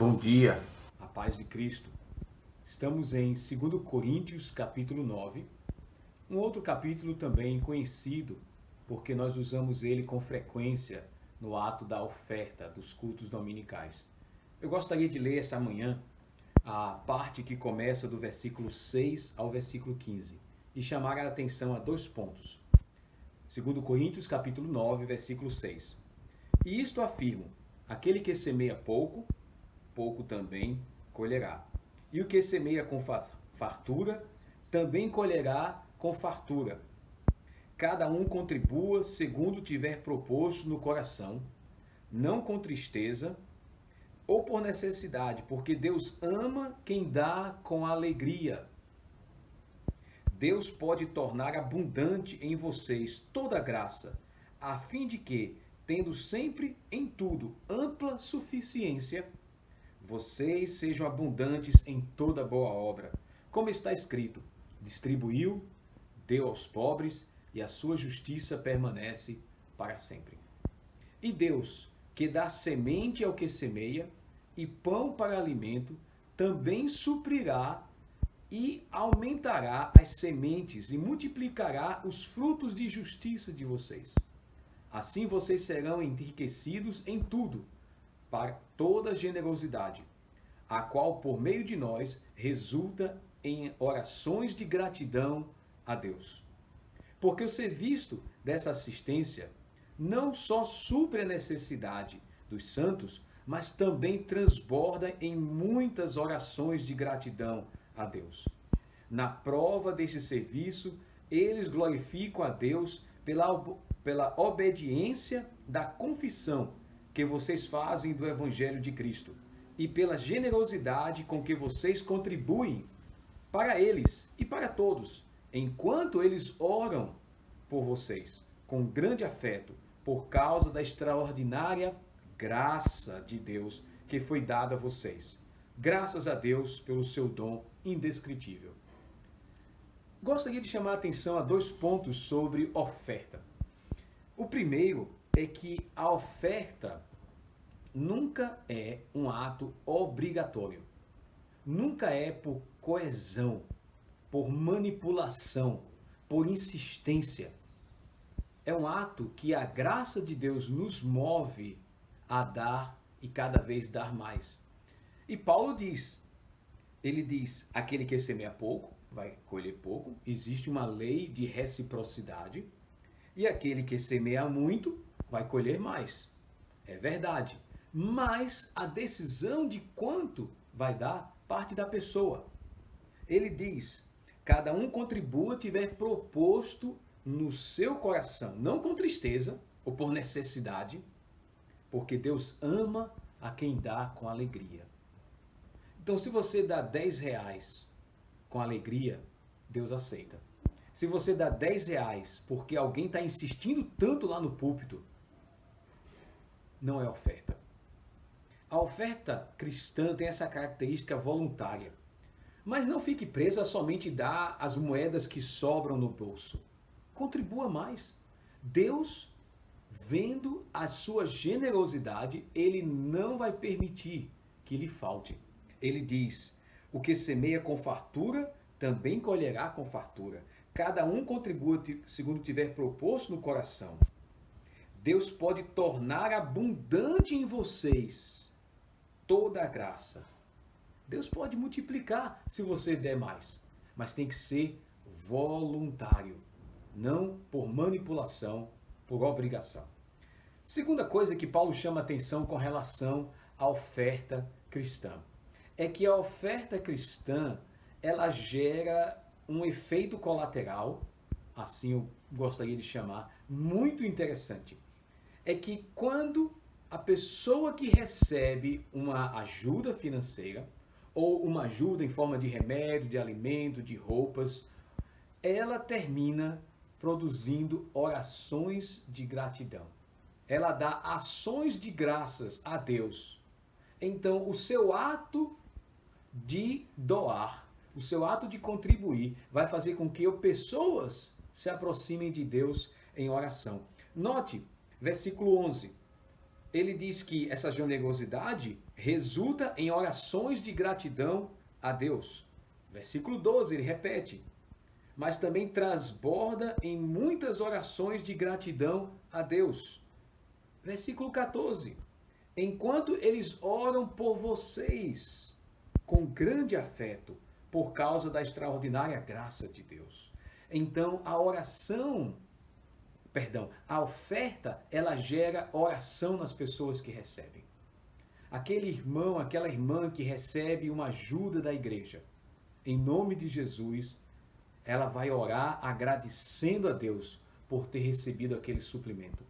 Bom dia, a paz de Cristo. Estamos em 2 Coríntios, capítulo 9, um outro capítulo também conhecido, porque nós usamos ele com frequência no ato da oferta dos cultos dominicais. Eu gostaria de ler essa manhã a parte que começa do versículo 6 ao versículo 15 e chamar a atenção a dois pontos. 2 Coríntios, capítulo 9, versículo 6. E isto afirmo: aquele que semeia pouco, pouco também colherá. E o que semeia com fartura, também colherá com fartura. Cada um contribua segundo tiver proposto no coração, não com tristeza ou por necessidade, porque Deus ama quem dá com alegria. Deus pode tornar abundante em vocês toda graça, a fim de que, tendo sempre em tudo ampla suficiência, vocês sejam abundantes em toda boa obra. Como está escrito: distribuiu, deu aos pobres, e a sua justiça permanece para sempre. E Deus, que dá semente ao que semeia e pão para alimento, também suprirá e aumentará as sementes e multiplicará os frutos de justiça de vocês. Assim vocês serão enriquecidos em tudo, para toda generosidade, a qual por meio de nós resulta em orações de gratidão a Deus. Porque o serviço dessa assistência não só supre a necessidade dos santos, mas também transborda em muitas orações de gratidão a Deus. Na prova deste serviço, eles glorificam a Deus pela obediência da confissão que vocês fazem do Evangelho de Cristo e pela generosidade com que vocês contribuem para eles e para todos, enquanto eles oram por vocês, com grande afeto, por causa da extraordinária graça de Deus que foi dada a vocês. Graças a Deus pelo seu dom indescritível. Gostaria de chamar a atenção a dois pontos sobre oferta. O primeiro é que a oferta nunca é um ato obrigatório. Nunca é por coerção, por manipulação, por insistência. É um ato que a graça de Deus nos move a dar e cada vez dar mais. E Paulo ele diz, aquele que semeia pouco vai colher pouco, existe uma lei de reciprocidade, e aquele que semeia muito vai colher mais. É verdade. Mas a decisão de quanto vai dar parte da pessoa. Ele diz: cada um contribua tiver proposto no seu coração, não com tristeza ou por necessidade, porque Deus ama a quem dá com alegria. Então, se você dá 10 reais com alegria, Deus aceita. Se você dá 10 reais porque alguém está insistindo tanto lá no púlpito, não é oferta. A oferta cristã tem essa característica voluntária. Mas não fique preso a somente dar as moedas que sobram no bolso. Contribua mais. Deus, vendo a sua generosidade, ele não vai permitir que lhe falte. Ele diz: o que semeia com fartura, também colherá com fartura. Cada um contribua segundo tiver proposto no coração. Deus pode tornar abundante em vocês toda a graça. Deus pode multiplicar se você der mais, mas tem que ser voluntário, não por manipulação, por obrigação. Segunda coisa que Paulo chama a atenção com relação à oferta cristã é que a oferta cristã, ela gera um efeito colateral, assim eu gostaria de chamar, muito interessante. É que quando a pessoa que recebe uma ajuda financeira, ou uma ajuda em forma de remédio, de alimento, de roupas, ela termina produzindo orações de gratidão. Ela dá ações de graças a Deus. Então, o seu ato de doar, o seu ato de contribuir, vai fazer com que pessoas se aproximem de Deus em oração. Note, versículo 11. ele diz que essa generosidade resulta em orações de gratidão a Deus. Versículo 12, ele repete: mas também transborda em muitas orações de gratidão a Deus. Versículo 14: enquanto eles oram por vocês com grande afeto, por causa da extraordinária graça de Deus. Então, a oferta, ela gera oração nas pessoas que recebem. Aquele irmão, aquela irmã que recebe uma ajuda da igreja, em nome de Jesus, ela vai orar agradecendo a Deus por ter recebido aquele suplemento.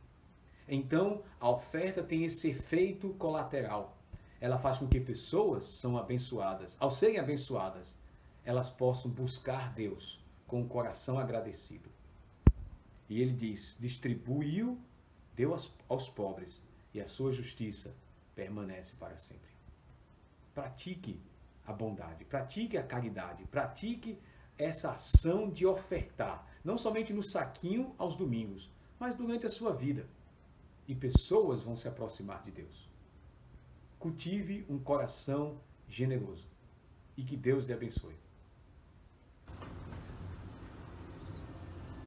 Então, a oferta tem esse efeito colateral. Ela faz com que pessoas são abençoadas. Ao serem abençoadas, elas possam buscar Deus com o coração agradecido. E ele diz: distribuiu, deu aos pobres, e a sua justiça permanece para sempre. Pratique a bondade, pratique a caridade, pratique essa ação de ofertar, não somente no saquinho aos domingos, mas durante a sua vida. E pessoas vão se aproximar de Deus. Cultive um coração generoso e que Deus lhe abençoe.